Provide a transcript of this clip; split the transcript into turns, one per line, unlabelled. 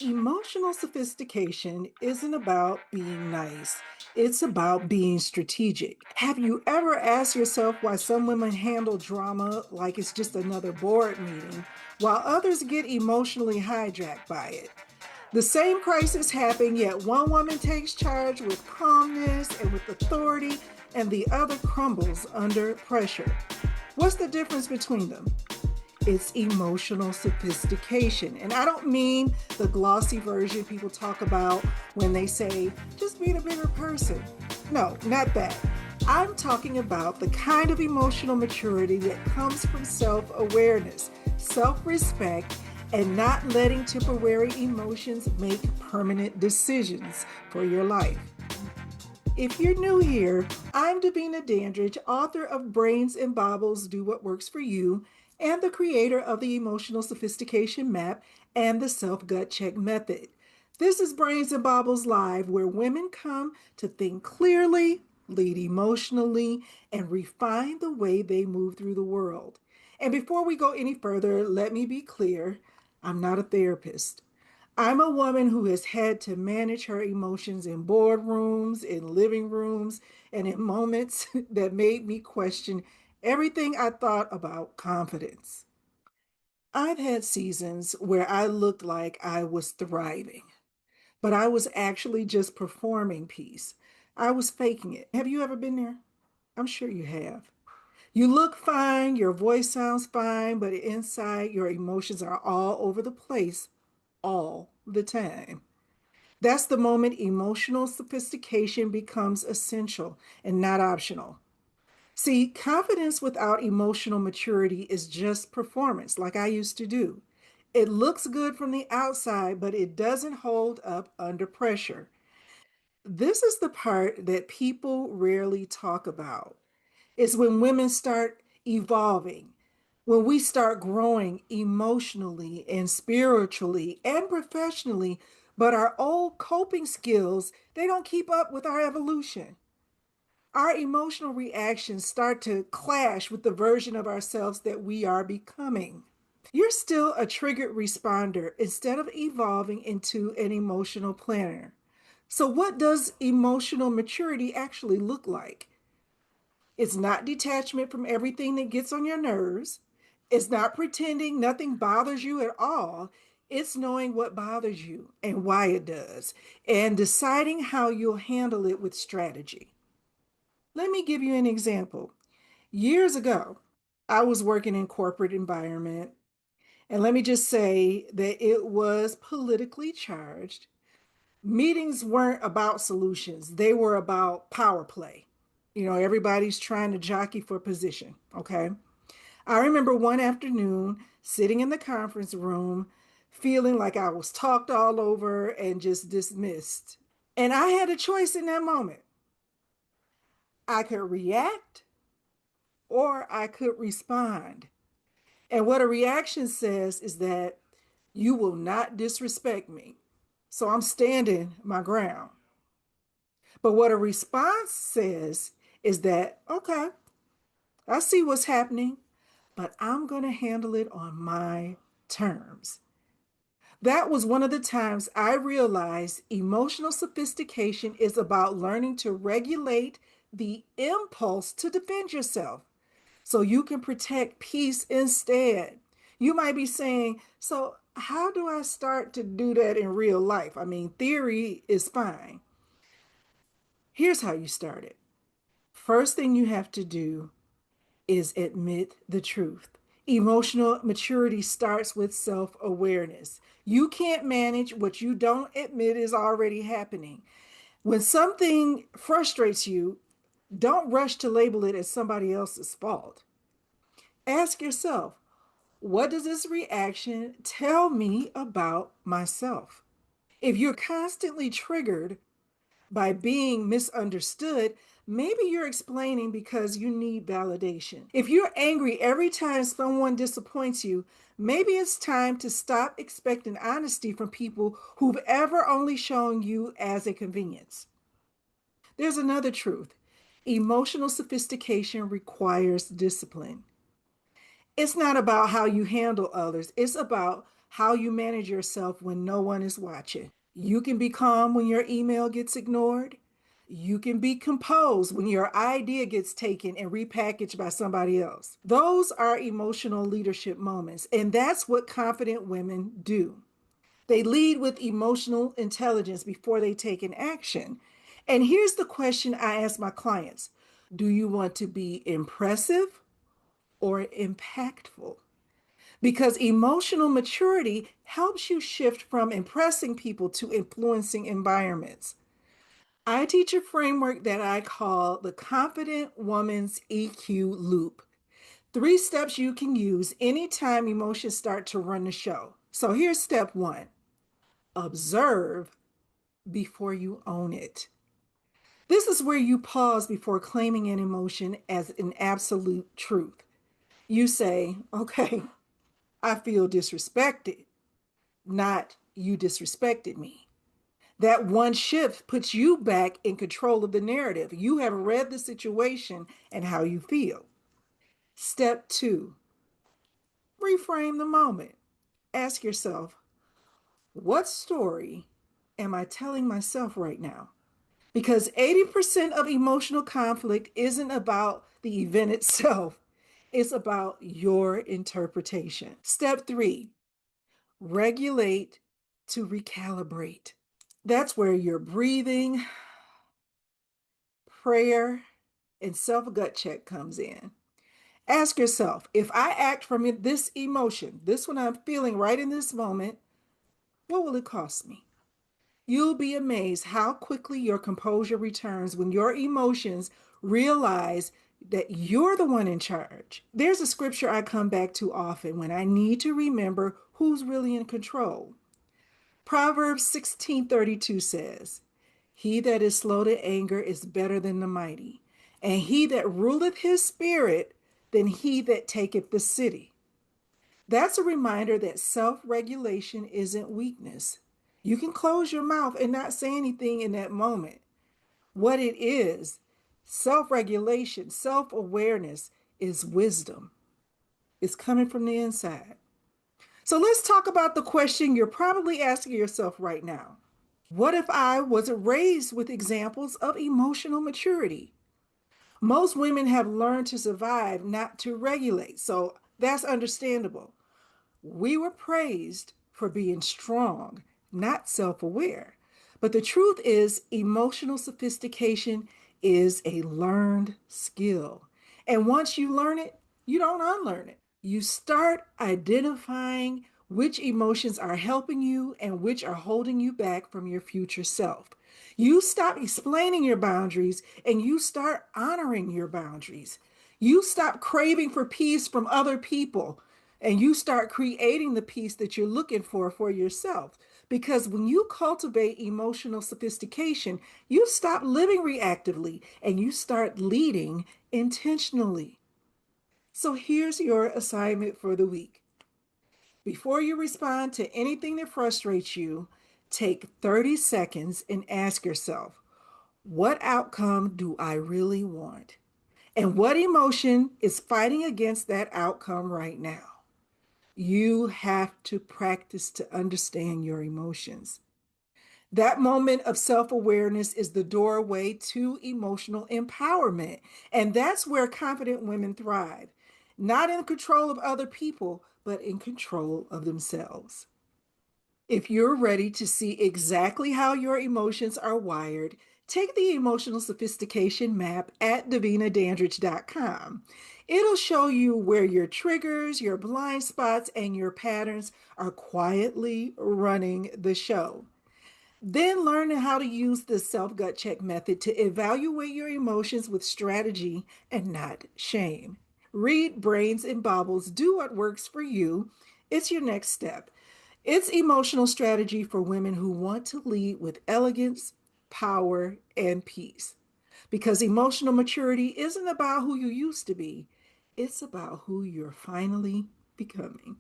Emotional sophistication isn't about being nice. It's about being strategic. Have you ever asked yourself why some women handle drama like it's just another board meeting, while others get emotionally hijacked by it? The same crisis happened, yet one woman takes charge with calmness and with authority, and the other crumbles under pressure. What's the difference between them? It's emotional sophistication. And I don't mean the glossy version people talk about when they say, just be a bigger person. No, not that. I'm talking about the kind of emotional maturity that comes from self awareness, self respect, and not letting temporary emotions make permanent decisions for your life. If you're new here, I'm Davina Dandridge, author of Brains and Baubles Do What Works for You, and the creator of the Emotional Sophistication Map and the Self Gut Check Method. This is Brains and Baubles Live, where women come to think clearly, lead emotionally, and refine the way they move through the world. And before we go any further, let me be clear, I'm not a therapist. I'm a woman who has had to manage her emotions in boardrooms, in living rooms, and in moments that made me question everything I thought about confidence. I've had seasons where I looked like I was thriving, but I was actually just performing peace. I was faking it. Have you ever been there? I'm sure you have. You look fine, your voice sounds fine, but inside your emotions are all over the place all the time. That's the moment emotional sophistication becomes essential and not optional. See, confidence without emotional maturity is just performance, like I used to do. It looks good from the outside, but it doesn't hold up under pressure. This is the part that people rarely talk about. It's when women start evolving, when we start growing emotionally and spiritually and professionally, but our old coping skills, they don't keep up with our evolution. Our emotional reactions start to clash with the version of ourselves that we are becoming. You're still a triggered responder instead of evolving into an emotional planner. So, what does emotional maturity actually look like? It's not detachment from everything that gets on your nerves. It's not pretending nothing bothers you at all. It's knowing what bothers you and why it does, and deciding how you'll handle it with strategy. Let me give you an example. Years ago, I was working in corporate environment, and let me just say that it was politically charged. Meetings weren't about solutions, they were about power play. Everybody's trying to jockey for position. Okay. I remember one afternoon sitting in the conference room, feeling like I was talked all over and just dismissed. And I had a choice in that moment. I could react or I could respond. And what a reaction says is that you will not disrespect me. So I'm standing my ground. But what a response says is that, okay, I see what's happening, but I'm going to handle it on my terms. That was one of the times I realized emotional sophistication is about learning to regulate the impulse to defend yourself so you can protect peace instead. You might be saying, so how do I start to do that in real life? I mean, theory is fine. Here's how you start it. First thing you have to do is admit the truth. Emotional maturity starts with self awareness. You can't manage what you don't admit is already happening. When something frustrates you, don't rush to label it as somebody else's fault. Ask yourself, what does this reaction tell me about myself? If you're constantly triggered by being misunderstood, maybe you're explaining because you need validation. If you're angry every time someone disappoints you, maybe it's time to stop expecting honesty from people who've ever only shown you as a convenience. There's another truth. Emotional sophistication requires discipline. It's not about how you handle others, it's about how you manage yourself when no one is watching. You can be calm when your email gets ignored. You can be composed when your idea gets taken and repackaged by somebody else. Those are emotional leadership moments, and that's what confident women do. They lead with emotional intelligence before they take an action. And here's the question I ask my clients: do you want to be impressive or impactful? Because emotional maturity helps you shift from impressing people to influencing environments. I teach a framework that I call the Confident Woman's EQ Loop. 3 steps you can use anytime emotions start to run the show. So here's step one: observe before you own it. This is where you pause before claiming an emotion as an absolute truth. You say, okay, I feel disrespected, not you disrespected me. That one shift puts you back in control of the narrative. You have read the situation and how you feel. Step two, reframe the moment. Ask yourself, what story am I telling myself right now? Because 80% of emotional conflict isn't about the event itself, it's about your interpretation. Step three, regulate to recalibrate. That's where your breathing, prayer, and self gut check comes in. Ask yourself, if I act from this emotion, this one I'm feeling right in this moment, what will it cost me? You'll be amazed how quickly your composure returns when your emotions realize that you're the one in charge. There's a scripture I come back to often when I need to remember who's really in control. Proverbs 16:32 says, he that is slow to anger is better than the mighty, and he that ruleth his spirit than he that taketh the city. That's a reminder that self regulation isn't weakness. You can close your mouth and not say anything in that moment. What it is, self regulation, self awareness, is wisdom. It's coming from the inside. So let's talk about the question you're probably asking yourself right now: what if I wasn't raised with examples of emotional maturity? Most women have learned to survive, not to regulate. So that's understandable. We were praised for being strong, not self aware. But the truth is, emotional sophistication is a learned skill. And once you learn it, you don't unlearn it. You start identifying which emotions are helping you and which are holding you back from your future self. You stop explaining your boundaries and you start honoring your boundaries. You stop craving for peace from other people and you start creating the peace that you're looking for yourself. Because when you cultivate emotional sophistication, you stop living reactively and you start leading intentionally. So here's your assignment for the week. Before you respond to anything that frustrates you, take 30 seconds and ask yourself, what outcome do I really want? And what emotion is fighting against that outcome right now? You have to practice to understand your emotions. That moment of self awareness is the doorway to emotional empowerment. And that's where confident women thrive, not in control of other people, but in control of themselves. If you're ready to see exactly how your emotions are wired, take the Emotional Sophistication Map at davinadandridge.com. It'll show you where your triggers, your blind spots, and your patterns are quietly running the show. Then learn how to use the self gut check method to evaluate your emotions with strategy and not shame. Read Brains and Baubles, Do What Works for You. It's your next step. It's emotional strategy for women who want to lead with elegance, power, and peace. Because emotional maturity isn't about who you used to be, it's about who you're finally becoming.